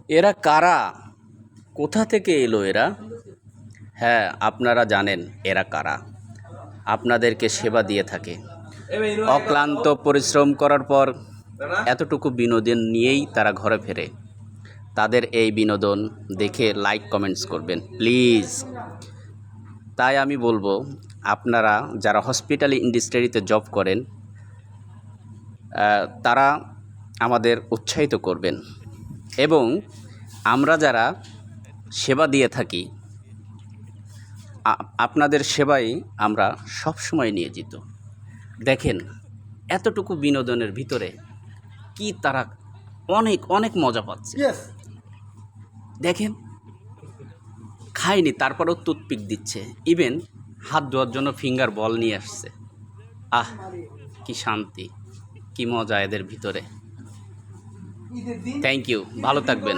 এরা কারা? কোথা থেকে এলো এরা? হ্যাঁ, আপনারা জানেন এরা কারা। আপনাদেরকে সেবা দিয়ে থাকে। অক্লান্ত পরিশ্রম করার পর এতটুকু বিনোদন নিয়েই তারা ঘরে ফেরে। তাদের এই বিনোদন দেখে লাইক কমেন্টস করবেন প্লিজ। তাই আমি বলবো, আপনারা যারা হসপিটালি ইন্ডাস্ট্রিতে জব করেন তারা আমাদের উৎসাহিত করবেন, এবং আমরা যারা সেবা দিয়ে থাকি আপনাদের সেবায় আমরা সবসময় নিয়োজিত। দেখেন এতটুকু বিনোদনের ভিতরে কি তারা অনেক অনেক মজা পাচ্ছে। দেখেন খায়নি তারপরেও টুথপিক দিচ্ছে, ইভেন হাত ধোয়ার জন্য ফিঙ্গার বল নিয়ে আসছে। আহ, কি শান্তি, কি মজা এদের ভিতরে। থ্যাংক ইউ, ভালো থাকবেন।